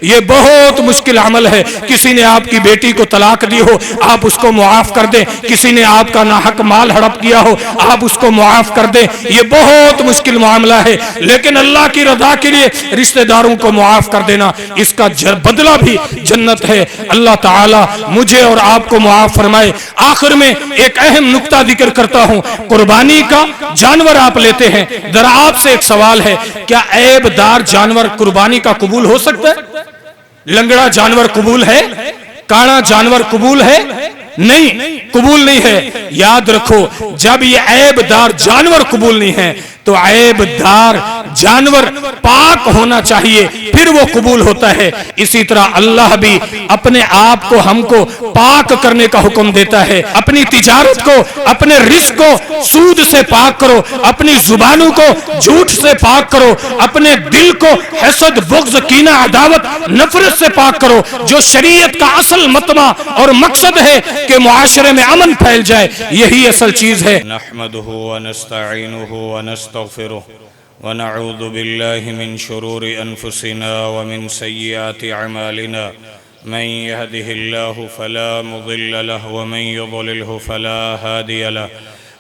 یہ بہت مشکل عمل ہے. کسی نے آپ کی بیٹی کو طلاق دی ہو, آپ اس کو معاف کر دیں. کسی نے آپ کا ناحق مال ہڑپ کیا ہو, آپ اس کو معاف کر دیں. یہ بہت مشکل معاملہ ہے, لیکن اللہ کی رضا کے لیے رشتہ داروں کو معاف کر دینا, اس کا بدلہ بھی جنت ہے. اللہ تعالی مجھے اور آپ کو معاف فرمائے. آخر میں ایک اہم نکتہ ذکر کرتا ہوں. قربانی کا جانور آپ لیتے ہیں, ذرا آپ سے ایک سوال ہے, کیا عیب دار جانور قربانی کا قبول ہو سکتا ہے؟ لنگڑا جانور قبول ہے؟ کانا جانور قبول ہے؟ نہیں, قبول نہیں ہے. یاد رکھو, جب یہ عیب دار جانور قبول نہیں ہے تو عیب دار جانور پاک ہونا چاہیے, پھر وہ قبول ہوتا ہے. اسی طرح اللہ بھی اپنے آپ کو ہم کو پاک کرنے کا حکم دیتا ہے. اپنی تجارت کو, اپنے رزق کو سود سے پاک کرو, اپنی زبانوں کو جھوٹ سے پاک کرو, اپنے دل کو حسد, بغض, کینہ, عداوت, نفرت سے پاک کرو. جو شریعت کا اصل مطمع اور مقصد ہے کہ معاشرے میں امن پھیل جائے, یہی اصل چیز ہے. نحمده ونستعینه ونستغفره ونعوذ بالله من شرور أنفسنا ومن سيئات أعمالنا من يهده الله فلا مضل له ومن يضلله فلا هادي له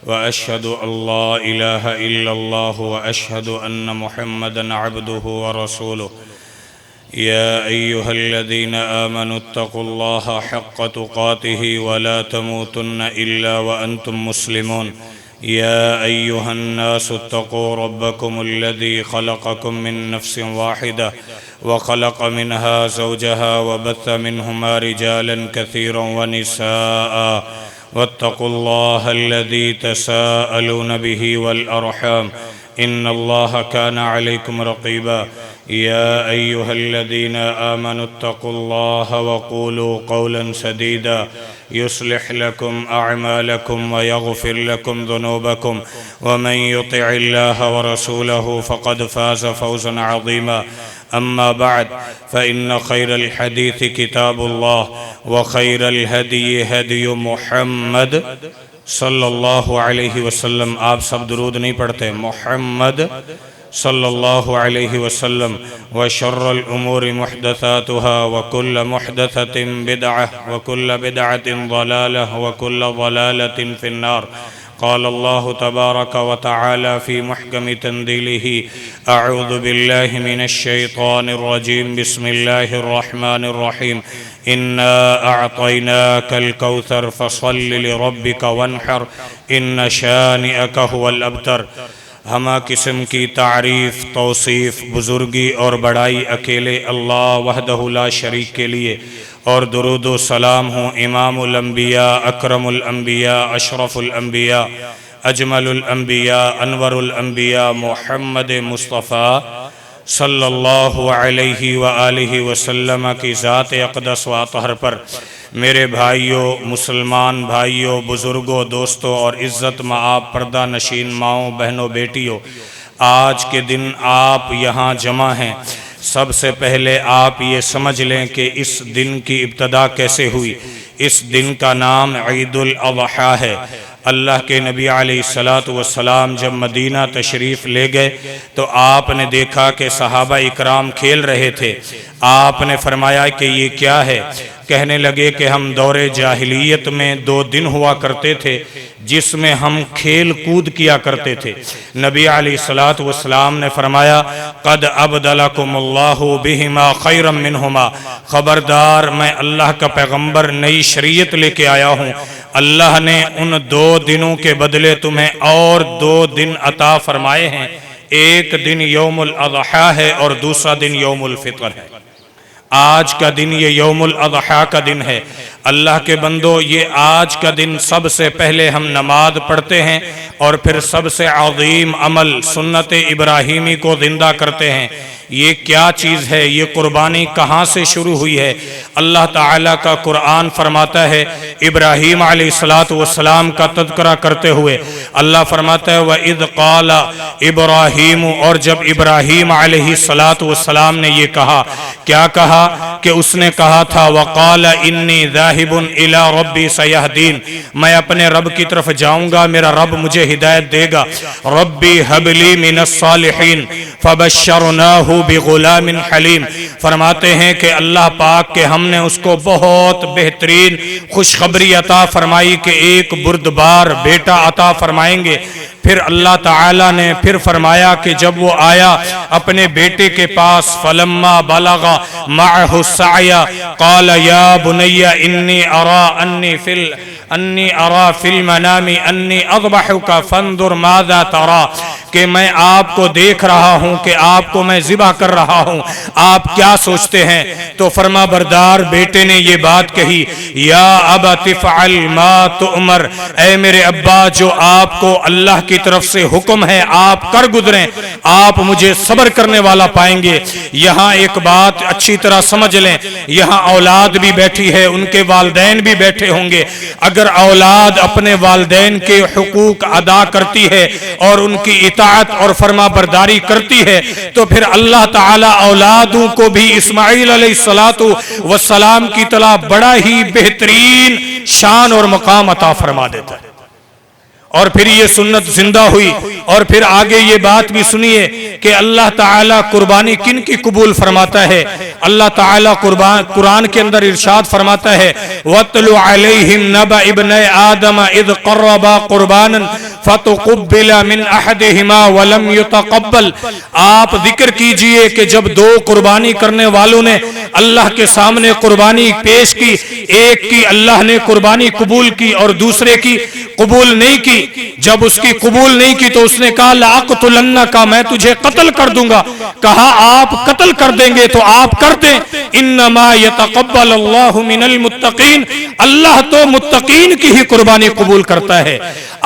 وأشهد أن لا إله إلا الله وأشهد أن محمدا عبده ورسوله. يا أيها الذين آمنوا اتقوا الله حق تقاته ولا تموتن إلا وأنتم مسلمون. يا أيها الناس اتقوا ربكم الذي خلقكم من نفس واحدة وخلق منها زوجها وبث منهما رجالا كثيرا ونساء واتقوا الله الذي تساءلون به والأرحام إن الله كان عليكم رقيبا. يا أيها الذين آمنوا اتقوا الله وقولوا قولا سديدا يصلح لكم أعمالكم ويغفر لكم ذنوبكم ومن يطع الله ورسوله فقد فاز فوزا عظيما. أما بعد فإن خير الحديث كتاب الله وخير الهدي هدي محمد صلی اللہ علیہ وسلم. آپ سب درود نہیں پڑھتے؟ محمد صلی اللہ علیہ وسلم. وشر الامور محدثاتها وكل محدثة بدعة وكل بدعة ضلالة وكل ضلالة في النار. قال الله تبارك وتعالى في محكم تنزيله أعوذ بالله من الشيطان الرجيم بسم الله الرحمن الرحيم إنا أعطيناك الكوثر فصل لربك وانحر إن شانئك هو الأبتر. ہمہ قسم کی تعریف, توصیف, بزرگی اور بڑائی اکیلے اللہ وحدہ لا شریک کے لیے, اور درود و سلام ہوں امام الانبیاء, اکرم الانبیاء, اشرف الانبیاء, اجمل الانبیاء, انور الانبیاء محمد مصطفیٰ صلی اللہ علیہ وآلہ وسلم کی ذات اقدس و اطہر پر. میرے بھائیوں, مسلمان بھائیوں, بزرگوں, دوستوں اور عزت مآب پردہ نشین ماؤں, بہنوں, بیٹیوں, آج کے دن آپ یہاں جمع ہیں. سب سے پہلے آپ یہ سمجھ لیں کہ اس دن کی ابتدا کیسے ہوئی. اس دن کا نام عید الاضحیٰ ہے. اللہ کے نبی علیہ السلام جب مدینہ تشریف لے گئے تو آپ نے دیکھا کہ صحابہ اکرام کھیل رہے تھے. آپ نے فرمایا کہ یہ کیا ہے؟ کہنے لگے کہ ہم دور جاہلیت میں 2 دن ہوا کرتے تھے جس میں ہم کھیل کود کیا کرتے تھے. نبی علیہ السلام نے فرمایا قد ابدلکم اللہ بہما خیرا منہما. خبردار, میں اللہ کا پیغمبر نئی شریعت لے کے آیا ہوں. اللہ نے ان 2 دنوں کے بدلے تمہیں اور 2 دن عطا فرمائے ہیں. ایک دن یوم الاضحیٰ ہے اور دوسرا دن یوم الفطر ہے. آج کا دن یہ یوم الاضحیٰ کا دن ہے. اللہ کے بندو, یہ آج کا دن سب سے پہلے ہم نماز پڑھتے ہیں اور پھر سب سے عظیم عمل سنت ابراہیمی کو زندہ کرتے ہیں. یہ کیا چیز ہے؟ یہ قربانی کہاں سے شروع ہوئی ہے؟ اللہ تعالیٰ کا قرآن فرماتا ہے, ابراہیم علیہ السلام کا تذکرہ کرتے ہوئے اللہ فرماتا ہے وَإِذْ قَالَ ابراہیم, اور جب ابراہیم علیہ السلام نے یہ کہا, کیا کہا کہ اس نے کہا تھا وَقَالَ إِنِّي ذَاهِبٌ إِلَىٰ رَبِّي سَيَهْدِينِ, میں اپنے رب کی طرف جاؤں گا, میرا رب مجھے ہدایت دے گا. رَبِّ هَبْ لِي مِنَ الصَّالِحِينَ فَبَشَّرْنَاهُ بغلام حلیم، فرماتے ہیں کہ اللہ پاک کہ ہم نے اس کو بہت بہترین خوشخبری عطا فرمائی کہ ایک بردبار بیٹا عطا فرمائیں گے۔ پھر اللہ تعالیٰ نے پھر فرمایا کہ جب وہ آیا اپنے بیٹے کے پاس فلما بلغ معه السعي قال یا بنی انی ارا فی المنام انی اذبحک فانظر ماذا ترى، کہ میں آپ کو دیکھ رہا ہوں کہ آپ کو میں ذبح کر رہا ہوں، آپ کیا سوچتے ہیں؟ تو فرما بردار بیٹے نے یہ بات کہی، یا ابت افعل ما تؤمر، اے میرے ابا جو آپ کو اللہ کی طرف سے حکم ہے آپ کر گزریں، آپ مجھے صبر کرنے والا پائیں گے۔ یہاں ایک بات اچھی طرح سمجھ لیں، یہاں اولاد بھی بیٹھی ہے، ان کے والدین بھی بیٹھے ہوں گے۔ اگر اولاد اپنے والدین کے حقوق ادا کرتی ہے اور ان کی اطاعت اور فرما برداری کرتی ہے تو پھر اللہ تعالی اولادوں کو بھی اسماعیل علیہ السلام کی طرح بڑا ہی بہترین شان اور مقام عطا فرما دیتا ہے۔ اور پھر یہ سنت زندہ ہوئی، اور پھر آگے یہ بات بھی سنیے کہ اللہ تعالیٰ قربانی کن کی قبول فرماتا ہے۔ اللہ تعالیٰ قرآن کے اندر ارشاد فرماتا ہے وَاتْلُ عَلَيْهِمْ نَبَأَ ابْنَيْ آدَمَ إِذْ قَرَّبَا قُرْبَانًا فَتُقُبِّلَ مِنْ أَحَدِهِمَا وَلَمْ يُتَقَبَّلْ، آپ ذکر کیجئے کہ جب دو قربانی کرنے والوں نے اللہ کے سامنے قربانی پیش کی، ایک کی اللہ نے قربانی قبول کی اور دوسرے کی قبول نہیں کی، جب اس کی قبول نہیں کی تو اس نے کہا لَأَقْتُلَنَّكَ، میں تجھے قتل کر دوں گا۔ کہا آپ قتل کر دیں گے تو آپ کر دیں، انما يتقبل اللہ من المتقین، اللہ تو متقین کی ہی قربانی قبول کرتا ہے۔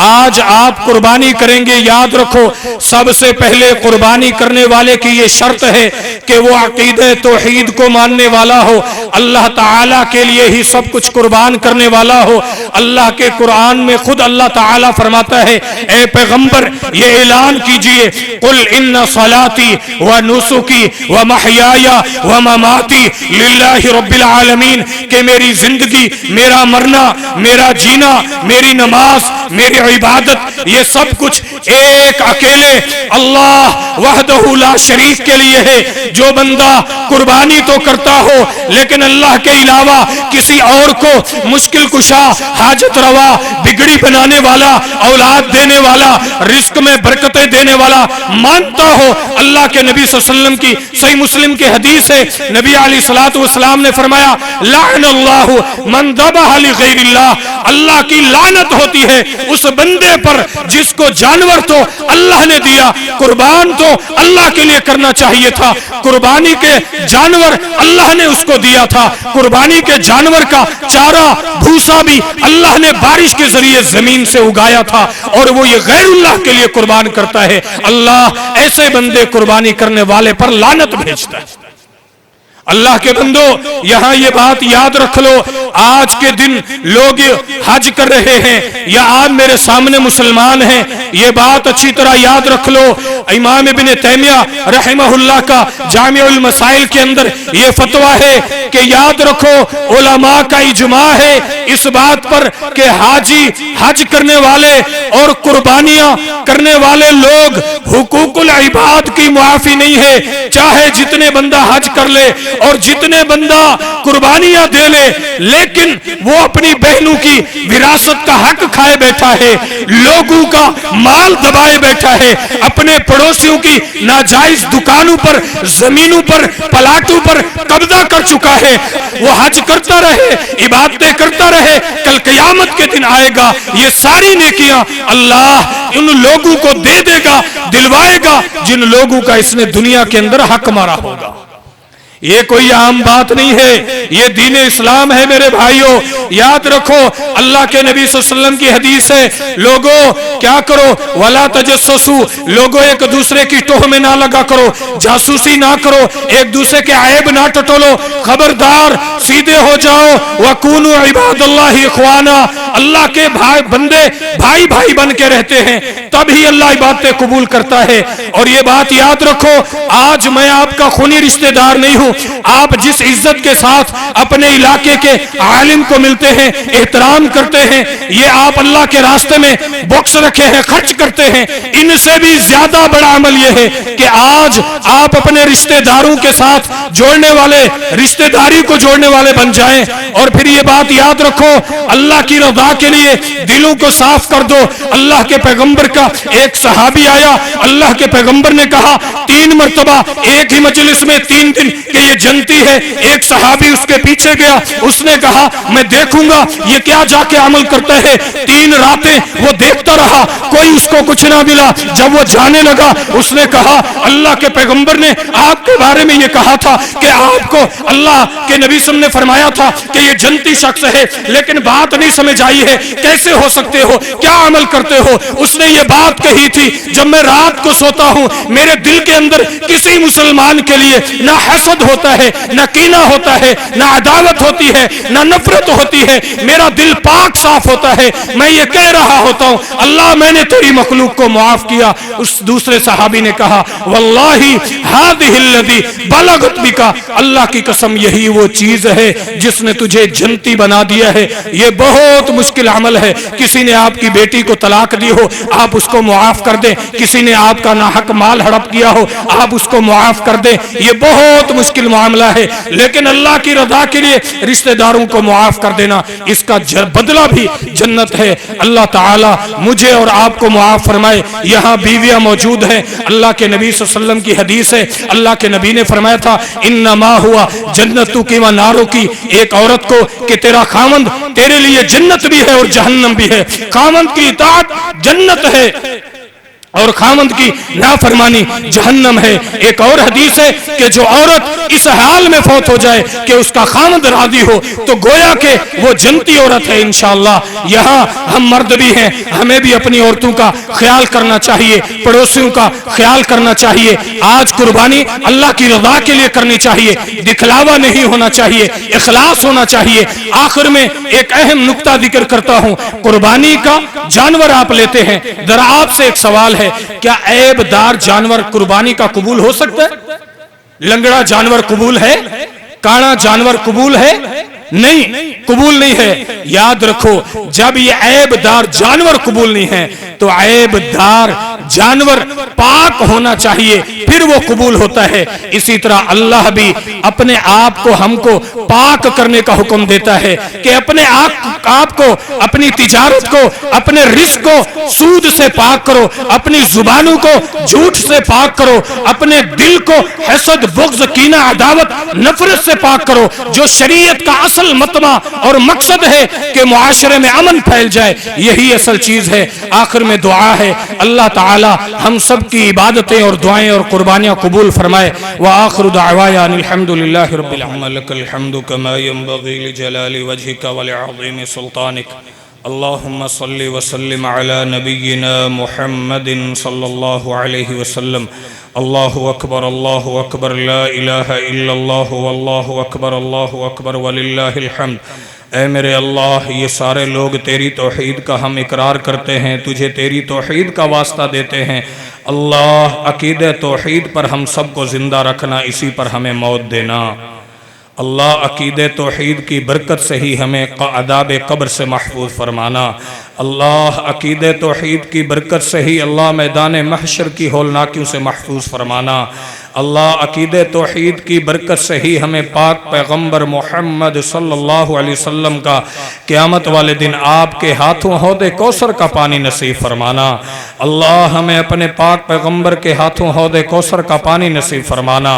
آج آپ قربانی کریں گے، یاد رکھو سب سے پہلے قربانی کرنے والے کی یہ شرط ہے کہ وہ عقیدہ توحید کو ماننے والا ہو، اللہ تعالیٰ کے لیے ہی سب کچھ قربان کرنے والا ہو۔ اللہ کے قرآن میں خود اللہ تعالیٰ فرماتا ہے اے پیغمبر یہ اعلان کیجئے قل ان صلاتی و نسکی و محیای و مماتی للہ رب العالمین، کہ میری زندگی، میرا مرنا، میرا جینا، میری نماز، میری عبادت، یہ سب کچھ ایک اکیلے اللہ وحدہ لا شریک کے لیے ہے۔ جو بندہ قربانی تو کرتا ہو لیکن اللہ کے علاوہ کسی اور کو مشکل کشا، حاجت روا، بگڑی بنانے والا، اولاد دینے والا، رزق میں برکتیں دینے والا مانتا ہو، اللہ کے نبی صلی اللہ علیہ وسلم کی صحیح مسلم کی حدیث ہے، نبی علیہ الصلوۃ والسلام نے فرمایا لعن اللہ من ذبح لغیر اللہ، اللہ کی لعنت ہوتی ہے اس بندے پر جس کو جانور تو اللہ نے دیا، قربان تو اللہ کے لیے کرنا چاہیے تھا، قربانی کے جانور اللہ نے اس کو دیا تھا، قربانی کے جانور کا چارہ بھوسا بھی اللہ نے بارش کے ذریعے زمین سے اگایا تھا، اور وہ یہ غیر اللہ کے لیے قربان کرتا ہے، اللہ ایسے بندے قربانی کرنے والے پر لعنت بھیجتا ہے۔ اللہ کے بندو یہاں یہ بات یاد رکھ لو، آج کے دن لوگ حج کر رہے ہیں یا آپ میرے سامنے مسلمان ہیں، یہ بات اچھی طرح یاد رکھ لو، امام ابن تیمیہ رحمہ اللہ کا جامع المسائل کے اندر یہ فتویٰ ہے کہ یاد رکھو علماء کا اجماع ہے اس بات پر کہ حاجی، حج کرنے والے اور قربانیاں کرنے والے لوگ حقوق العباد کی معافی نہیں ہے، چاہے جتنے بندہ حج کر لے اور جتنے بندہ قربانیاں دے لے، لیکن وہ اپنی بہنوں کی وراثت کا حق کھائے بیٹھا ہے، لوگوں کا مال دبائے بیٹھا ہے، اپنے پڑوسیوں کی ناجائز دکانوں پر، زمینوں پر، پلاٹوں پر قبضہ کر چکا ہے، وہ حج کرتا رہے، عبادتیں کرتا رہے، کل قیامت کے دن آئے گا یہ ساری نیکیاں اللہ ان لوگوں کو دے دے گا، دلوائے گا جن لوگوں کا اس نے دنیا کے اندر حق مارا ہوگا۔ یہ کوئی عام بات نہیں ہے، یہ دین اسلام ہے میرے بھائیوں، یاد رکھو اللہ کے نبی صلی اللہ علیہ وسلم کی حدیث ہے، لوگوں کیا کرو ولا تجسسوا، لوگوں ایک دوسرے کی ٹوہ میں نہ لگا کرو، جاسوسی نہ کرو، ایک دوسرے کے عیب نہ ٹٹولو، خبردار سیدھے ہو جاؤ، وَكُونُوا عِبَادَ اللَّهِ إِخْوَانًا، اللہ کے بندے بھائی بھائی بن کے رہتے ہیں تبھی اللہ عبادتیں قبول کرتا ہے۔ اور یہ بات یاد رکھو، آج میں آپ کا خونی رشتہ دار نہیں ہوں، آپ جس عزت کے ساتھ اپنے علاقے کے عالم کو ملتے ہیں، احترام کرتے ہیں، یہ آپ اللہ کے راستے میں بخش رکھے ہیں، خرچ کرتے ہیں، ان سے بھی زیادہ بڑا عمل یہ ہے کہ آج آپ اپنے رشتہ داروں کے ساتھ جوڑنے والے، رشتہ داری کو جوڑنے والے بن جائیں۔ اور پھر یہ بات یاد رکھو، اللہ کی رضا کے لیے دلوں کو صاف کر دو۔ اللہ کے پیغمبر کا ایک صحابی آیا، اللہ کے پیغمبر نے کہا 3 مرتبہ ایک ہی مجلس میں 3 دن کہ یہ جنتی ہے۔ ایک صحابی اس کے پیچھے گیا، اس نے کہا میں دیکھوں گا یہ کیا جا کے عمل کرتا ہے۔ 3 راتیں وہ دیکھتا رہا، کوئی اس کو کچھ نہ ملا۔ جب وہ جانے لگا اس نے کہا اللہ کے پیغمبر نے آپ کے بارے میں یہ کہا تھا کہ آپ کو اللہ کے نبی صلی اللہ علیہ وسلم نے فرمایا تھا کہ یہ جنتی شخص ہے، لیکن بات نہیں سمجھ آئی ہے، کیسے ہو سکتے ہو، کیا عمل کرتے ہو۔ اس نے یہ بات کہی تھی جب میں رات کو سوتا ہوں میرے دل کے اندر کسی مسلمان کے لیے نہ حسد ہوتا ہے، نہ کینہ ہوتا ہے، نہ عداوت ہوتی ہے، نہ نفرت ہوتی ہے، میرا دل پاک صاف ہوتا ہے۔ میں یہ کہہ رہا ہوتا ہوں اللہ میں نے تیری مخلوق کو معاف کیا۔ اس دوسرے صحابی نے کہا واللہ ہذہ الذی بلغت بک، اللہ کی قسم یہی وہ چیز ہے جس نے تجھے جنتی بنا دیا ہے۔ یہ بہت مشکل عمل ہے۔ کسی نے آپ کی بیٹی کو طلاق دی ہو، آپ اس کو معاف کر دیں۔ کسی نے آپ کا ناحق مال ہڑپ کیا ہو، آپ اس کو معاف کر دیں۔ یہ بہت مشکل معاملہ ہے، لیکن اللہ کی رضا کے لیے رشتہ داروں کو معاف کر دینا، اس کا بدلہ بھی جنت ہے۔ اللہ تعالی مجھے اور آپ کو معاف فرمائے۔ یہاں بیویاں موجود ہیں، اللہ کے نبی صلی اللہ علیہ وسلم کی حدیث ہے، اللہ کے نبی نے فرمایا تھا انما ہوا جنتو کی و نارو کی، ایک عورت کو کہ تیرا خاوند تیرے لیے جنت بھی ہے اور جہنم بھی ہے۔ خاوند کی اطاعت جنت ہے اور خاوند کی نافرمانی جہنم ہے۔ ایک اور حدیث ہے کہ جو عورت اس حال میں فوت ہو جائے کہ اس کا خاوند راضی ہو تو گویا کہ وہ جنتی عورت ہے انشاءاللہ۔ یہاں ہم مرد بھی ہیں، ہمیں بھی اپنی عورتوں کا خیال کرنا چاہیے، پڑوسیوں کا خیال کرنا چاہیے۔ آج قربانی اللہ کی رضا کے لیے کرنی چاہیے، دکھلاوا نہیں ہونا چاہیے، اخلاص ہونا چاہیے۔ آخر میں ایک اہم نقطہ ذکر کرتا ہوں، قربانی کا جانور آپ لیتے ہیں، ذرا آپ سے ایک سوال ہے، کیا عیب دار جانور قربانی کا قبول ہو سکتا ہے؟ لنگڑا جانور قبول ہے؟ کانا جانور قبول ہے؟ نہیں، قبول نہیں ہے۔ یاد رکھو جب یہ عیب دار جانور قبول نہیں ہے تو عیب دار جانور پاک ہونا چاہیے، پھر وہ قبول ہوتا ہے۔ اسی طرح اللہ بھی اپنے آپ کو ہم کو پاک کرنے کا حکم دیتا ہے کہ اپنے آپ کو، اپنی تجارت کو، اپنے رزق کو سود سے پاک کرو، اپنی زبانوں کو جھوٹ سے پاک کرو، اپنے دل کو حسد، بغض، کینہ، عداوت، نفرت سے پاک کرو۔ جو شریعت کا اصل مطمع اور مقصد ہے کہ معاشرے میں امن پھیل جائے، یہی اصل چیز ہے۔ آخر میں دعا ہے اللہ تعالی ہم سب کی عبادتیں اور دعائیں اور قربانیاں قبول فرمائے۔ وآخر دعوانا الحمدللہ رب العالمین۔ لك الحمد كما ينبغي لجلال وجهك ولعظيم سلطانك اللهم صل وسلم على نبينا محمد صلى الله عليه وسلم الله أكبر الله أكبر لا إله إلا الله والله أكبر الله أكبر ولله الحمد۔ اے میرے اللہ یہ سارے لوگ تیری توحید کا ہم اقرار کرتے ہیں، تجھے تیری توحید کا واسطہ دیتے ہیں۔ اللہ عقیدہ توحید پر ہم سب کو زندہ رکھنا، اسی پر ہمیں موت دینا۔ اللہ عقیدہ توحید کی برکت سے ہی ہمیں عذاب قبر سے محفوظ فرمانا۔ اللہ عقیدہ توحید کی برکت سے ہی اللہ میدان محشر کی ہولناکیوں سے محفوظ فرمانا۔ اللہ عقیدہ توحید کی برکت سے ہی ہمیں پاک پیغمبر محمد صلی اللہ علیہ وسلم کا قیامت والے دن آپ کے ہاتھوں حوض کوثر کا پانی نصیب فرمانا۔ اللہ ہمیں اپنے پاک پیغمبر کے ہاتھوں حوض کوثر کا پانی نصیب فرمانا۔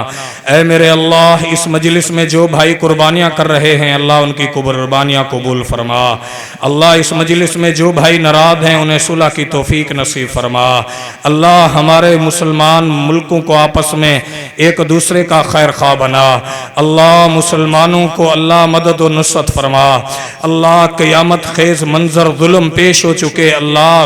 اے میرے اللہ اس مجلس میں جو بھائی قربانیاں کر رہے ہیں اللہ ان کی قربانیاں قبول فرما۔ اللہ اس مجلس میں جو بھائی ناراض ہیں انہیں صلح کی توفیق نصیب فرما۔ اللہ ہمارے مسلمان ملکوں کو آپس میں ایک دوسرے کا خیر خواہ بنا۔ اللہ مسلمانوں کو اللہ مدد و نصرت فرما۔ اللہ قیامت خیز منظر ظلم پیش ہو چکے، اللہ